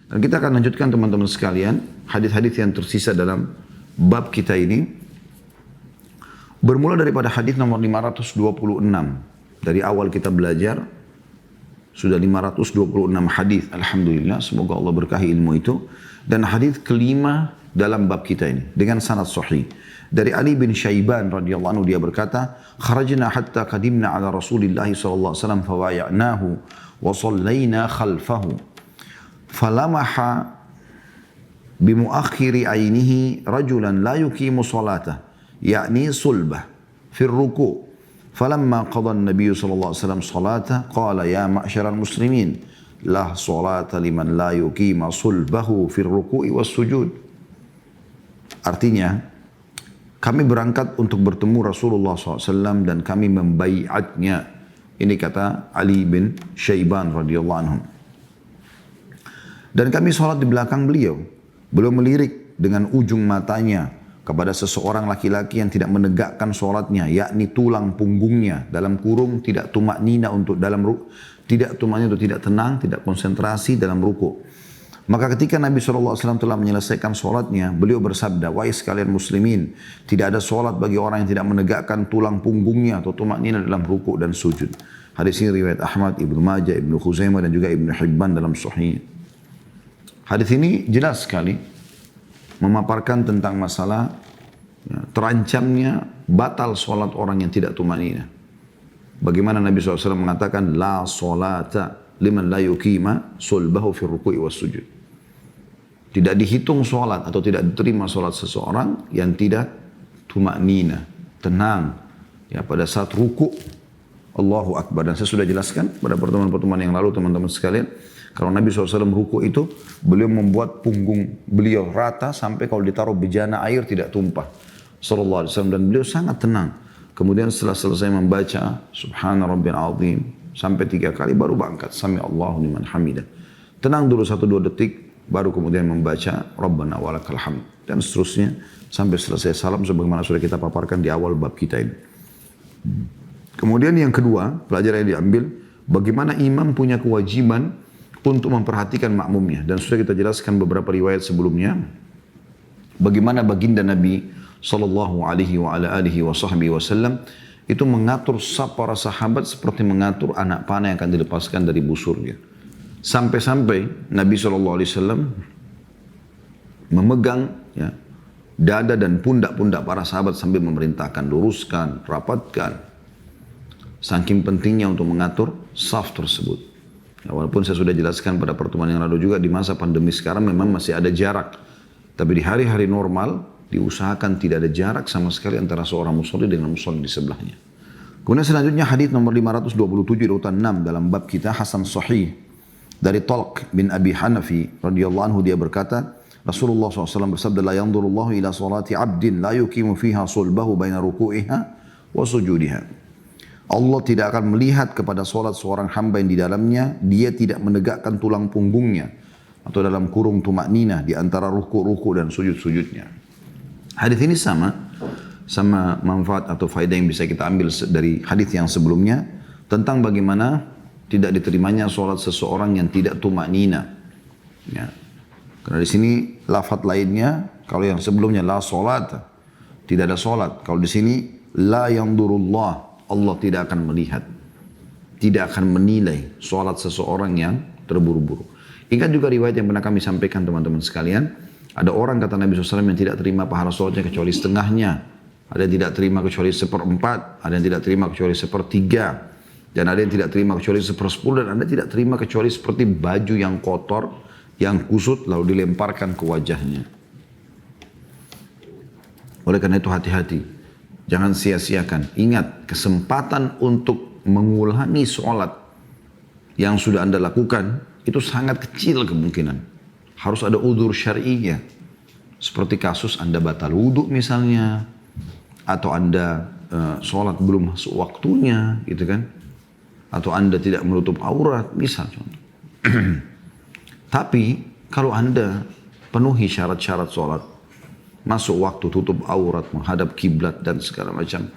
Dan kita akan lanjutkan teman-teman sekalian, hadis-hadis yang tersisa dalam bab kita ini. Bermula daripada hadis nomor 526. Dari awal kita belajar, sudah 526 hadis. Alhamdulillah, semoga Allah berkahi ilmu itu. Dan hadis kelima dalam bab kita ini, dengan sanad sahih. Dari Ali bin Syaiban radhiyallahu anhu dia berkata, "Kharajna hatta qadimna ala Rasulillah sallallahu alaihi wasallam fawaya'nahu wa sallayna khalfahu. Falamaha bimuakhiri ainihi rajulan la yuqimu salatah, yakni sulbah fi ruku'. Falamma qada an-nabiy sallallahu alaihi wasallam salatah, qala ya ma'syaral muslimin, la salata liman la yuqima sulbahu fi ruku'i was sujud." Artinya, kami berangkat untuk bertemu Rasulullah SAW dan kami membaiatnya. Ini kata Ali bin Syaiban radhiyallahu anhu. Dan kami sholat di belakang beliau. Beliau melirik dengan ujung matanya kepada seseorang laki-laki yang tidak menegakkan sholatnya, yakni tulang punggungnya, dalam kurung tidak tumaknina untuk tidak tenang, tidak konsentrasi dalam ruku'. Maka ketika Nabi SAW telah menyelesaikan sholatnya, beliau bersabda, "Wahai sekalian muslimin, tidak ada sholat bagi orang yang tidak menegakkan tulang punggungnya atau tumaknina dalam ruku' dan sujud." Hadis ini riwayat Ahmad, Ibnu Majah, Ibnu Khuzaimah dan juga Ibnu Hibban dalam Sahih. Hadis ini jelas sekali memaparkan tentang masalah terancamnya batal sholat orang yang tidak tumaknina. Bagaimana Nabi SAW mengatakan, "La sholata liman la yuqima sulbahu fi ruku'i was sujud." Tidak dihitung sholat atau tidak diterima sholat seseorang yang tidak tumaknina, tenang ya pada saat ruku'. Allahu Akbar. Dan saya sudah jelaskan pada pertemuan-pertemuan yang lalu teman-teman sekalian, kalau Nabi SAW ruku' itu, beliau membuat punggung beliau rata sampai kalau ditaruh bejana air tidak tumpah. Sallallahu alaihi wasallam, dan beliau sangat tenang. Kemudian setelah selesai membaca Subhana Rabbiyal Azim sampai 3 kali baru bangkat Sami Allahu liman hamidah. Tenang dulu 1-2 detik, baru kemudian membaca Rabbana walakal hamd dan seterusnya sampai selesai salam sebagaimana sudah kita paparkan di awal bab kita ini. Kemudian yang kedua, pelajaran yang diambil, bagaimana imam punya kewajiban untuk memperhatikan makmumnya, dan sudah kita jelaskan beberapa riwayat sebelumnya bagaimana baginda Nabi sallallahu alaihi wasallam itu mengatur para sahabat seperti mengatur anak panah yang akan dilepaskan dari busurnya. Sampai-sampai Nabi SAW memegang ya, dada dan pundak-pundak para sahabat sambil memerintahkan, luruskan, rapatkan. Saking pentingnya untuk mengatur saf tersebut. Ya, walaupun saya sudah jelaskan pada pertemuan yang lalu juga, di masa pandemi sekarang memang masih ada jarak. Tapi di hari-hari normal diusahakan tidak ada jarak sama sekali antara seorang musolli dengan musolli di sebelahnya. Kemudian selanjutnya hadis nomor 527 urutan 6 dalam bab kita, Hasan Sahih. Dari Talq bin Abi Hanafi radhiyallahu anhu dia berkata, Rasulullah SAW bersabda, "La yanzurullahu ila salati 'abdin la yuqimu fiha sulbahu baina ruku'iha wa sujudiha." Allah tidak akan melihat kepada salat seorang hamba yang di dalamnya dia tidak menegakkan tulang punggungnya atau dalam kurung tumaknina di antara ruku' dan sujud-sujudnya. Hadis ini sama manfaat atau faedah yang bisa kita ambil dari hadis yang sebelumnya tentang bagaimana tidak diterimanya sholat seseorang yang tidak tumaknina. Ya. Karena di sini lafaz lainnya, kalau yang sebelumnya la sholat, tidak ada sholat. Kalau di sini la yanzurullah, Allah tidak akan melihat, tidak akan menilai sholat seseorang yang terburu-buru. Ingat juga riwayat yang pernah kami sampaikan teman-teman sekalian, ada orang kata Nabi SAW yang tidak terima pahala sholatnya kecuali setengahnya, ada yang tidak terima kecuali 1/4, ada yang tidak terima kecuali 1/3. Dan ada yang tidak terima kecuali 1/10, dan ada yang tidak terima kecuali seperti baju yang kotor, yang kusut lalu dilemparkan ke wajahnya. Oleh karena itu hati-hati. Jangan sia-siakan. Ingat, kesempatan untuk mengulangi sholat yang sudah Anda lakukan, itu sangat kecil kemungkinan. Harus ada udzur syar'inya. Seperti kasus Anda batal wudhu misalnya, atau Anda sholat belum masuk waktunya, gitu kan. Atau Anda tidak menutup aurat, misalnya. Tapi kalau Anda penuhi syarat-syarat sholat, masuk waktu, tutup aurat, menghadap kiblat dan segala macam,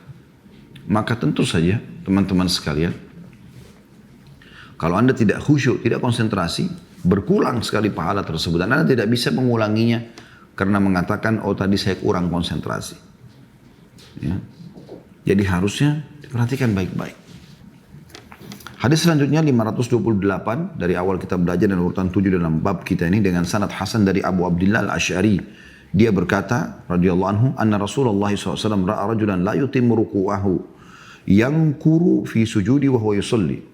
maka tentu saja teman-teman sekalian, kalau Anda tidak khusyuk, tidak konsentrasi, Berkurang sekali pahala tersebut. Dan Anda tidak bisa mengulanginya karena mengatakan, oh tadi saya kurang konsentrasi. Ya. Jadi harusnya diperhatikan baik-baik. Hadis selanjutnya 528 dari awal kita belajar dan urutan 7 dalam bab kita ini dengan sanad hasan dari Abu Abdillah Al-Asy'ari. Dia berkata radhiyallahu anhu, anna Rasulullah SAW ra'a rajulan la yutimmu ruku'ahu yankuru fi sujudi wa huwa yusalli.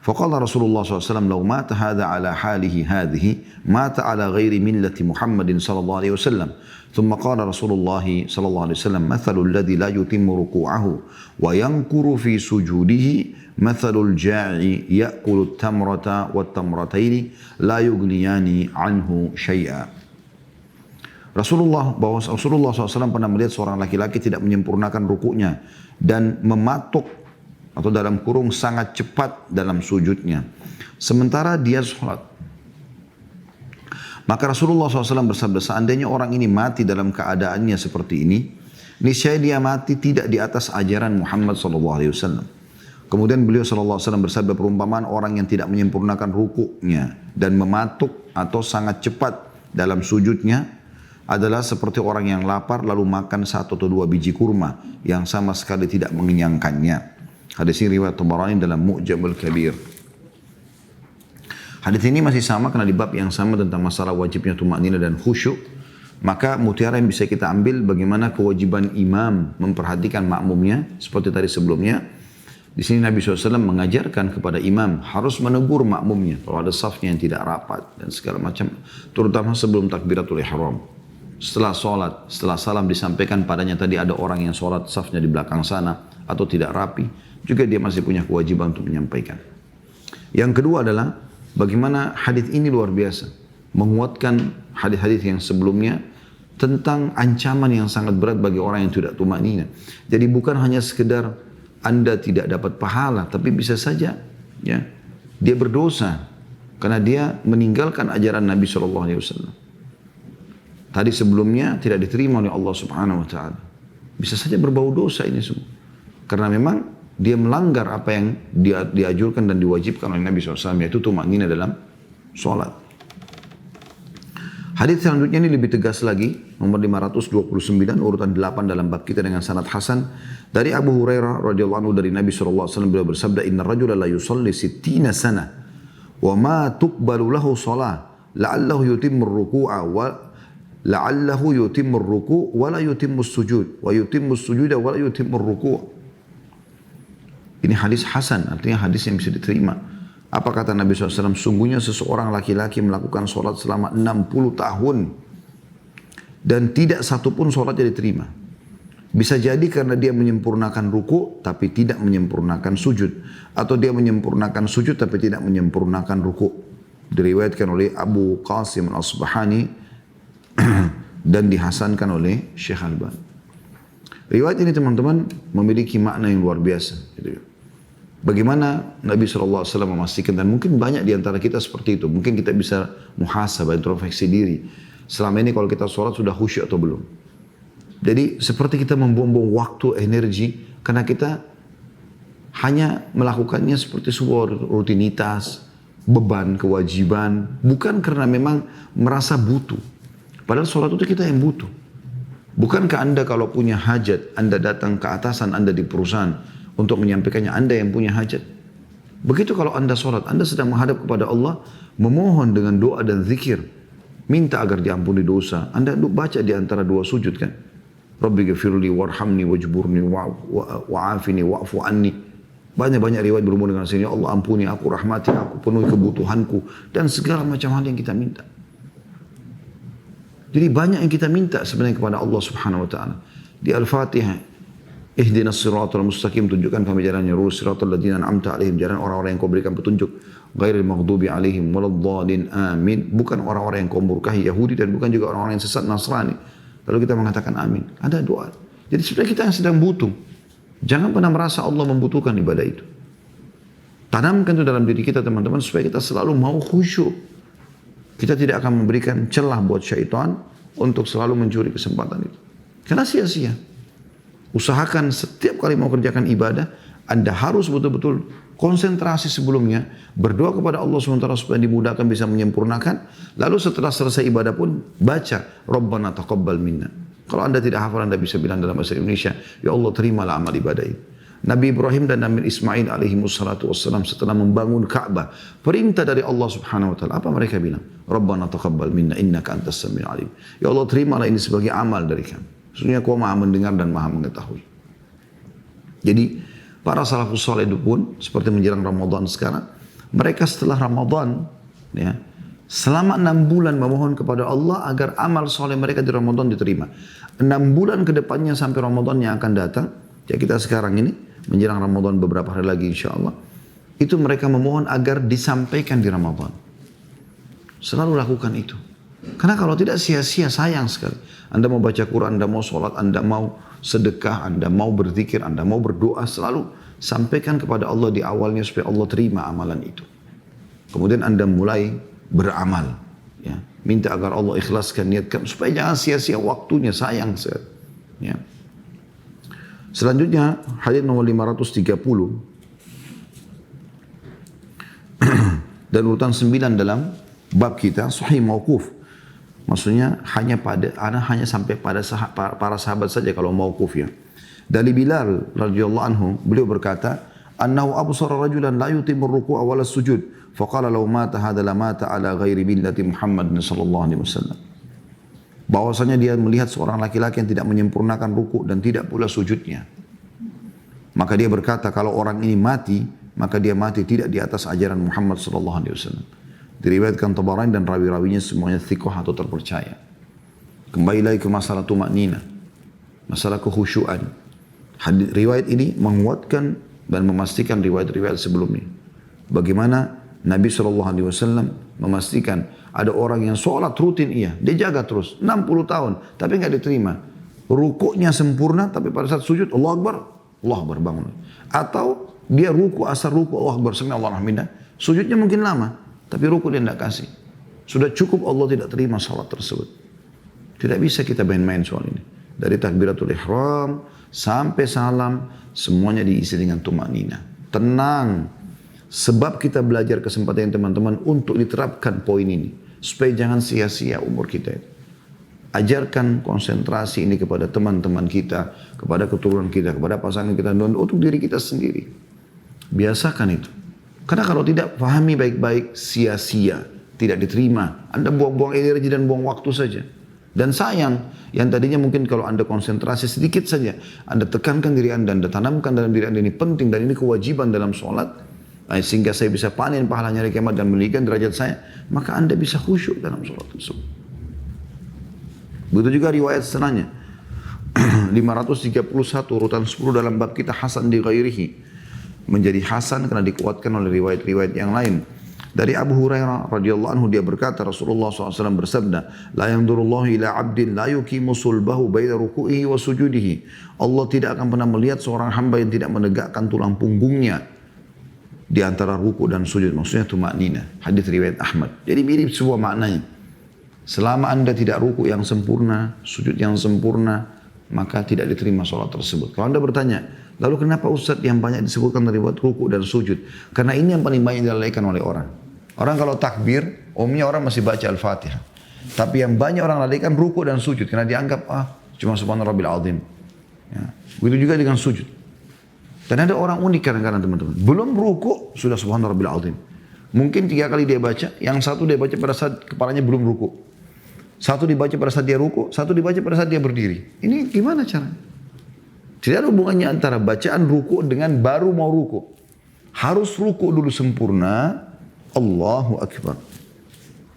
فقال رسول الله صلى الله عليه وسلم لو مات هذا على حاله هذه مات على غير ملة محمد صلى الله عليه وسلم ثم قال رسول الله صلى الله عليه وسلم مثل الذي لا يتم ركوعه وينكر في سجوده مثل الجاع يأكل التمرة والتمرتين لا يغنيان عنه شيئا. Rasulullah SAW pernah melihat seorang laki-laki tidak menyempurnakan rukuknya dan mematuk atau dalam kurung sangat cepat dalam sujudnya. Sementara dia sholat. Maka Rasulullah SAW bersabda, seandainya orang ini mati dalam keadaannya seperti ini, niscaya dia mati tidak di atas ajaran Muhammad SAW. Kemudian beliau SAW bersabda, perumpamaan orang yang tidak menyempurnakan rukuknya dan mematuk atau sangat cepat dalam sujudnya adalah seperti orang yang lapar lalu makan 1 atau 2 biji kurma yang sama sekali tidak mengenyangkannya. Hadis ini riwayat Tabarani dalam Mu'jamul Kabir. Hadis ini masih sama karena di bab yang sama tentang masalah wajibnya tumakninah dan khusyuk. Maka mutiara yang bisa kita ambil bagaimana kewajiban imam memperhatikan makmumnya seperti tadi sebelumnya. Di sini Nabi SAW mengajarkan kepada imam harus menegur makmumnya kalau ada safnya yang tidak rapat dan segala macam, terutama sebelum takbiratul ihram. Setelah sholat, setelah salam disampaikan padanya tadi ada orang yang sholat safnya di belakang sana atau tidak rapi, juga dia masih punya kewajiban untuk menyampaikan. Yang kedua adalah bagaimana hadis ini luar biasa menguatkan hadis-hadis yang sebelumnya tentang ancaman yang sangat berat bagi orang yang tidak tumakninah. Jadi bukan hanya sekedar Anda tidak dapat pahala, tapi bisa saja ya dia berdosa karena dia meninggalkan ajaran Nabi SAW. Tadi sebelumnya tidak diterima oleh Allah Subhanahu Wa Taala. Bisa saja berbau dosa ini semua karena memang dia melanggar apa yang diajurkan dan diwajibkan oleh Nabi SAW, yaitu tumakninah dalam sholat. Hadis selanjutnya ini lebih tegas lagi, nomor 529, urutan 8 dalam bab kita dengan sanad hasan dari Abu Hurairah radhiyallahu anhu dari Nabi SAW. Beliau bersabda, Inna rajula la yusalli 60 sana wa ma tuqbalu lahu salah la'allahu yutimmu ruku'a wa la'allahu yutimmu ruku' wa la yutimmu sujud wa yutimmu sujuda wa la yutimmu ruku'. Ini hadis hasan, artinya hadis yang bisa diterima. Apa kata Nabi SAW? Sungguhnya seseorang laki-laki melakukan sholat selama 60 tahun. Dan tidak satu pun sholatnya diterima. Bisa jadi karena dia menyempurnakan ruku, tapi tidak menyempurnakan sujud. Atau dia menyempurnakan sujud, tapi tidak menyempurnakan ruku. Diriwayatkan oleh Abu Qasim Al-Asbahani dan dihasankan oleh Syekh Albani. Riwayat ini teman-teman memiliki makna yang luar biasa. Gitu. Bagaimana Nabi SAW memastikan, dan mungkin banyak di antara kita seperti itu. Mungkin kita bisa muhasabah, introspeksi diri. Selama ini kalau kita sholat sudah khusyuk atau belum. Jadi seperti kita membuang-buang waktu, energi, karena kita hanya melakukannya seperti sebuah rutinitas, beban, kewajiban. Bukan karena memang merasa butuh. Padahal sholat itu kita yang butuh. Bukankah Anda kalau punya hajat, Anda datang ke atasan Anda di perusahaan, untuk menyampaikannya Anda yang punya hajat. Begitu kalau Anda sholat, Anda sedang menghadap kepada Allah, memohon dengan doa dan zikir, minta agar diampuni dosa. Anda baca di antara dua sujud kan. Rabbi ghafirli warhamni wajburni wa'afini wa'fu anni. Banyak-banyak riwayat berhubungan dengan sini. Ya Allah ampuni aku, rahmati aku, penuhi kebutuhanku. Dan segala macam hal yang kita minta. Jadi banyak yang kita minta sebenarnya kepada Allah Subhanahu Wa Taala. Di Al-Fatihah, Ihdinas siratal mustaqim, tunjukkan kami jalannya lurus, siratal ladzina an'amta alaihim, jalan orang-orang yang kau berikan petunjuk, ghairil maghdubi alaihim waladdallin, amin. Bukan orang-orang yang kau murkahi Yahudi dan bukan juga orang-orang yang sesat Nasrani. Lalu kita mengatakan amin. Ada doa. Jadi sebenarnya kita yang sedang butuh. Jangan pernah merasa Allah membutuhkan ibadah itu. Tanamkan itu dalam diri kita teman-teman supaya kita selalu mau khusyuk. Kita tidak akan memberikan celah buat syaitan untuk selalu mencuri kesempatan itu. Karena sia-sia. Usahakan setiap kali mau kerjakan ibadah, Anda harus betul-betul konsentrasi sebelumnya, berdoa kepada Allah SWT supaya dimudahkan bisa menyempurnakan, lalu setelah selesai ibadah pun baca Rabbana taqabbal minna. Kalau anda tidak hafal, anda bisa bilang dalam bahasa Indonesia, ya Allah terimalah amal ibadah ini. Nabi Ibrahim dan Nabi Ismail alaihi wassalatu wassalam setelah membangun Ka'bah, perintah dari Allah Subhanahu wa taala, apa mereka bilang? Rabbana taqabbal minna innaka antas samiul alim. Ya Allah terimalah ini sebagai amal dari kami. Sesungguhnya Kau Maha mendengar dan Maha mengetahui. Jadi para salafus saleh itu pun seperti menjelang Ramadan sekarang, mereka setelah Ramadan ya, selama 6 bulan memohon kepada Allah agar amal soleh mereka di Ramadan diterima. 6 bulan ke depannya sampai Ramadan yang akan datang, ya kita sekarang ini menjelang Ramadan beberapa hari lagi insya Allah, itu mereka memohon agar disampaikan di Ramadan. Selalu lakukan itu. Karena kalau tidak sia-sia, sayang sekali. Anda mau baca Quran, Anda mau sholat, Anda mau sedekah, Anda mau berzikir, Anda mau berdoa, selalu sampaikan kepada Allah di awalnya supaya Allah terima amalan itu. Kemudian Anda mulai beramal. Ya. Minta agar Allah ikhlaskan, niatkan, supaya jangan sia-sia waktunya, sayang sekali. Ya. Selanjutnya hadis nomor 530 dan urutan 9 dalam bab kita sahih mauquf. Maksudnya hanya sampai pada para sahabat saja kalau mauquf ya. Dari Bilal radhiyallahu anhu, beliau berkata, "Annahu absara rajulan la yutimmu ruku'a wala sujud, faqala law mata hadha la mata ala ghairi millati Muhammad sallallahu alaihi wasallam." Bahwasanya dia melihat seorang laki-laki yang tidak menyempurnakan ruku dan tidak pula sujudnya. Maka dia berkata, kalau orang ini mati, maka dia mati tidak di atas ajaran Muhammad sallallahu alaihi wasallam. Diriwayatkan Tabarani dan rawi-rawinya semuanya thiqah atau terpercaya. Kembali lagi ke masalah tumaknina, masalah kekhusyuan. Riwayat ini menguatkan dan memastikan riwayat-riwayat sebelumnya. Bagaimana Nabi SAW memastikan ada orang yang sholat rutin dia jaga terus 60 tahun tapi nggak diterima. Rukuknya sempurna tapi pada saat sujud Allah Akbar bangun. Atau dia ruku asar ruku Allah Akbar sami Allah rahminah. Sujudnya mungkin lama tapi ruku dia tidak kasih. Sudah cukup Allah tidak terima salat tersebut. Tidak bisa kita main-main soal ini. Dari takbiratul ihram sampai salam semuanya diisi dengan tumaknina. Tenang. Sebab kita belajar kesempatan teman-teman untuk diterapkan poin ini. Supaya jangan sia-sia umur kita itu. Ajarkan konsentrasi ini kepada teman-teman kita, kepada keturunan kita, kepada pasangan kita, dan untuk diri kita sendiri. Biasakan itu. Karena kalau tidak pahami baik-baik, sia-sia, tidak diterima. Anda buang-buang energi dan buang waktu saja. Dan sayang, yang tadinya mungkin kalau Anda konsentrasi sedikit saja, Anda tekankan diri Anda tanamkan dalam diri Anda ini penting dan ini kewajiban dalam sholat, sehingga saya bisa panen pahalanya hari kiamat dan meninggikan derajat saya, maka Anda bisa khusyuk dalam sholat tersebut. Begitu juga riwayat setelahnya. 531 urutan 10 dalam bab kita Hasan di ghairihi. Menjadi Hasan karena dikuatkan oleh riwayat-riwayat yang lain. Dari Abu Hurairah radhiyallahu anhu dia berkata Rasulullah SAW bersabda, "La yanzurullahu ila 'abdin la yuqimu sulbahu baina ruku'ihi wa sujudihi." Allah tidak akan pernah melihat seorang hamba yang tidak menegakkan tulang punggungnya di antara ruku dan sujud. Maksudnya tumaknina. Hadis riwayat Ahmad. Jadi mirip sebuah maknanya. Selama Anda tidak ruku yang sempurna, sujud yang sempurna, maka tidak diterima sholat tersebut. Kalau Anda bertanya, lalu kenapa Ustaz yang banyak disebutkan dari buat ruku dan sujud? Karena ini yang paling banyak dilalaikan oleh orang. Orang kalau takbir, umumnya orang masih baca Al-Fatihah. Tapi yang banyak orang lalaikan ruku dan sujud. Karena dianggap, cuma subhanallah rabbil azim. Ya. Begitu juga dengan sujud. Dan ada orang unik kadang-kadang teman-teman. Belum ruku, sudah subhanallah rabbil azim. Mungkin 3 kali dia baca, yang satu dia baca pada saat kepalanya belum ruku. Satu dibaca pada saat dia ruku, satu dibaca pada saat dia berdiri. Ini gimana caranya? Tidak ada hubungannya antara bacaan ruku dengan baru mau ruku. Harus ruku dulu sempurna. Allahu Akbar.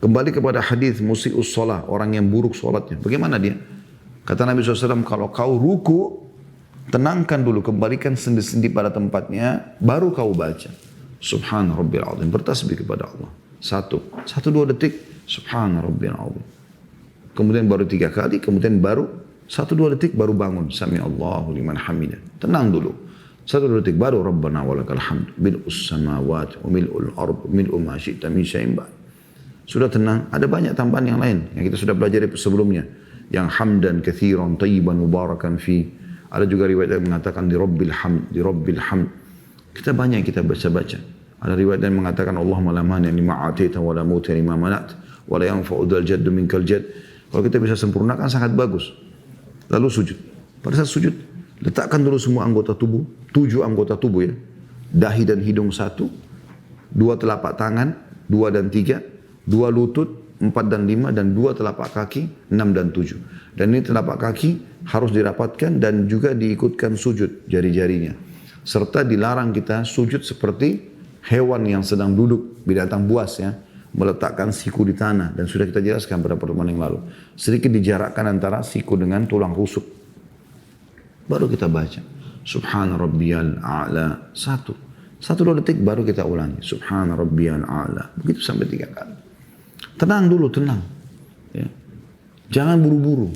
Kembali kepada hadis musi'us shalah, orang yang buruk sholatnya. Bagaimana dia? Kata Nabi SAW, kalau kau ruku, tenangkan dulu, kembalikan sendi-sendi pada tempatnya, baru kau baca. Subhan Rabbil Azim. Bertasbih kepada Allah. 1-2 detik. Subhan Rabbil Azim. Kemudian baru 3 kali, kemudian baru 1-2 detik baru bangun. Sami Allahu liman hamidah. Tenang dulu. 1-2 detik baru Rabbana walakal hamd. Mil'us samawat wa mil'ul ard mil'u ma syi'ta min syai'in ba'd. Sudah tenang. Ada banyak tambahan yang lain yang kita sudah pelajari sebelumnya. Yang hamdan kathiran tayyiban mubarakan fi. Ada juga riwayat yang mengatakan di Rabbil hamd, di Rabbil hamd. Kita banyak kita baca-baca. Ada riwayat yang mengatakan Allahumma la mani lima a'taita wa la muti lima manat wa la yanfa'u dzal jaddu minkal jadd. Kalau kita bisa sempurnakan sangat bagus. Lalu sujud. Pada saat sujud, letakkan dulu semua anggota tubuh, 7 anggota tubuh ya. Dahi dan hidung 1, 2 telapak tangan, 2 dan 3, 2 lutut, 4 dan 5, dan 2 telapak kaki, 6 dan 7. Dan ini telapak kaki harus dirapatkan dan juga diikutkan sujud jari-jarinya. Serta dilarang kita sujud seperti hewan yang sedang duduk, binatang buas ya, meletakkan siku di tanah. Dan sudah kita jelaskan pada pertemuan yang lalu. Sedikit dijarakkan antara siku dengan tulang rusuk. Baru kita baca. Subhana rabbiyal a'la. 1 2 detik baru kita ulangi. Subhana rabbiyal a'la. Begitu sampai 3 kali. Tenang dulu, tenang. Ya. Jangan buru-buru.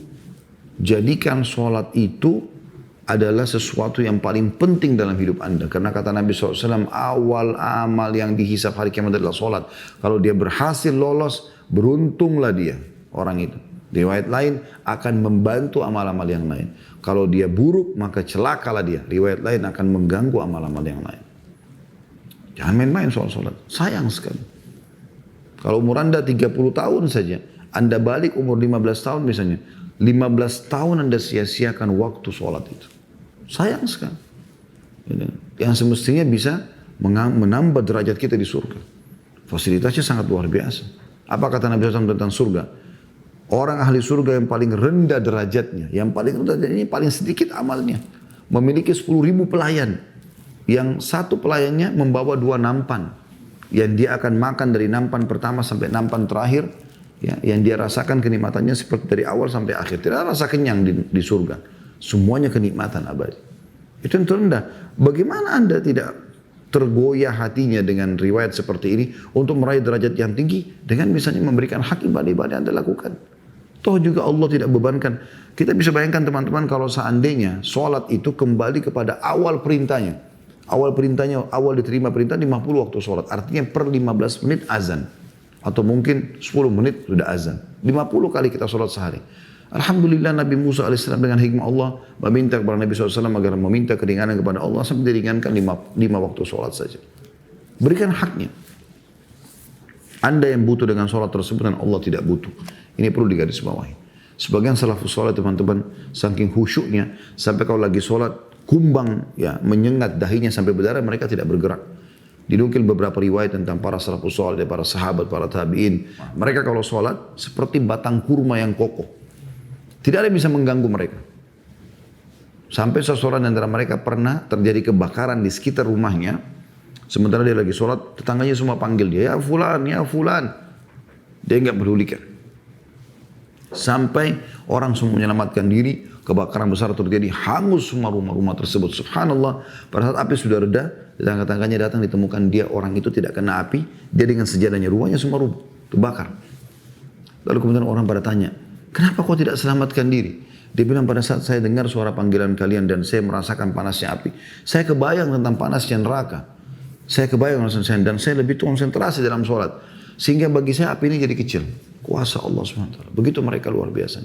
Jadikan sholat itu adalah sesuatu yang paling penting dalam hidup anda. Karena kata Nabi SAW, awal amal yang dihisab hari kiamat adalah sholat. Kalau dia berhasil lolos, beruntunglah dia, orang itu. Riwayat lain akan membantu amal-amal yang lain. Kalau dia buruk, maka celakalah dia. Riwayat lain akan mengganggu amal-amal yang lain. Jangan main-main soal sholat. Sayang sekali. Kalau umur anda 30 tahun saja, anda balik umur 15 tahun misalnya, 15 tahun anda sia-siakan waktu sholat itu. Sayang sekali. Yang semestinya bisa menambah derajat kita di surga. Fasilitasnya sangat luar biasa. Apa kata Nabi SAW tentang surga? Orang ahli surga yang paling rendah derajatnya, yang paling rendah derajatnya, paling sedikit amalnya, memiliki 10.000 pelayan. Yang satu pelayannya membawa 2 nampan. Yang dia akan makan dari nampan pertama sampai nampan terakhir. Ya, yang dia rasakan kenikmatannya seperti dari awal sampai akhir. Tidak ada rasa kenyang di surga. Semuanya kenikmatan abadi. Itu yang terendah. Bagaimana anda tidak tergoyah hatinya dengan riwayat seperti ini untuk meraih derajat yang tinggi dengan misalnya memberikan hak ibadah-ibadah yang anda lakukan. Toh juga Allah tidak bebankan. Kita bisa bayangkan teman-teman kalau seandainya sholat itu kembali kepada awal perintahnya. Awal diterima perintah 50 waktu sholat. Artinya per 15 menit azan. Atau mungkin 10 menit sudah azan. 50 kali kita sholat sehari. Alhamdulillah Nabi Musa AS dengan hikmah Allah meminta kepada Nabi SAW agar meminta keringanan kepada Allah sampai diringankan 5 waktu sholat saja. Berikan haknya. Anda yang butuh dengan sholat tersebut dan Allah tidak butuh. Ini perlu digarisbawahi. Sebagian salafus sholat teman-teman saking khusyuknya sampai kalau lagi sholat kumbang ya menyengat dahinya sampai berdarah mereka tidak bergerak. Dinukil beberapa riwayat tentang para salafus sholat, para sahabat, para tabi'in. Mereka kalau sholat seperti batang kurma yang kokoh. Tidak ada yang bisa mengganggu mereka. Sampai seseorang antara mereka pernah terjadi kebakaran di sekitar rumahnya. Sementara dia lagi sholat, tetangganya semua panggil dia. Ya fulan, ya fulan. Dia enggak pedulikan. Sampai orang semua menyelamatkan diri. Kebakaran besar terjadi, hangus semua rumah-rumah tersebut. Subhanallah, pada saat api sudah reda, tetangga-tetangganya datang ditemukan dia, orang itu tidak kena api. Dia dengan sejadahnya, rumahnya semua terbakar. Lalu kemudian orang pada tanya, kenapa kau tidak selamatkan diri? Dia bilang pada saat saya dengar suara panggilan kalian dan saya merasakan panasnya api. Saya kebayang tentang panasnya neraka. Saya kebayang dan saya lebih konsentrasi dalam sholat. Sehingga bagi saya api ini jadi kecil. Kuasa Allah SWT. Begitu mereka luar biasa.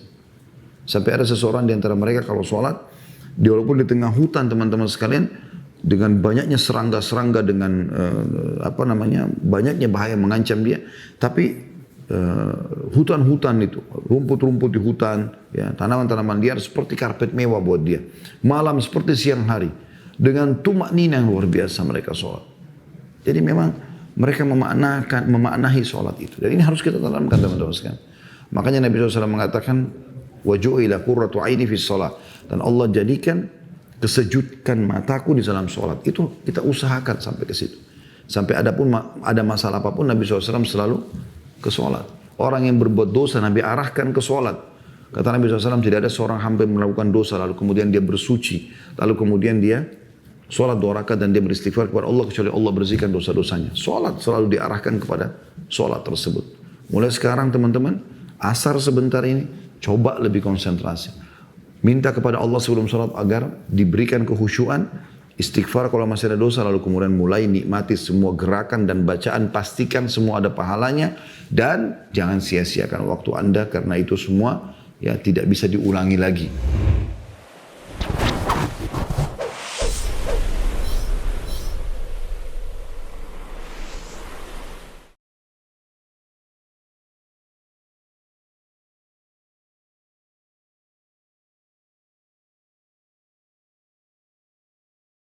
Sampai ada seseorang di antara mereka kalau sholat. Dia walaupun di tengah hutan teman-teman sekalian. Dengan banyaknya serangga-serangga dengan banyaknya bahaya mengancam dia. Tapi hutan-hutan itu, rumput-rumput di hutan, ya, tanaman-tanaman liar seperti karpet mewah buat dia. Malam seperti siang hari, dengan tumak nina yang luar biasa mereka sholat. Jadi memang mereka memaknahi sholat itu. Dan ini harus kita tanamkan teman-teman sekalian. Makanya Nabi SAW mengatakan, waju'ila qurratu aini fis sholat. Dan Allah jadikan kesejukan mataku di dalam sholat. Itu kita usahakan sampai ke situ. Sampai ada masalah apapun Nabi SAW selalu ke sholat. Orang yang berbuat dosa Nabi arahkan ke sholat. Kata Nabi SAW tidak ada seorang hamba yang melakukan dosa lalu kemudian dia bersuci. Lalu kemudian dia sholat 2 rakaat dan dia beristighfar kepada Allah kecuali Allah bersihkan dosa-dosanya. Sholat selalu diarahkan kepada sholat tersebut. Mulai sekarang teman-teman, asar sebentar ini coba lebih konsentrasi. Minta kepada Allah sebelum sholat agar diberikan kehusyuan. Istighfar kalau masih ada dosa, lalu kemudian mulai nikmati semua gerakan dan bacaan, pastikan semua ada pahalanya, dan jangan sia-siakan waktu Anda karena itu semua ya tidak bisa diulangi lagi.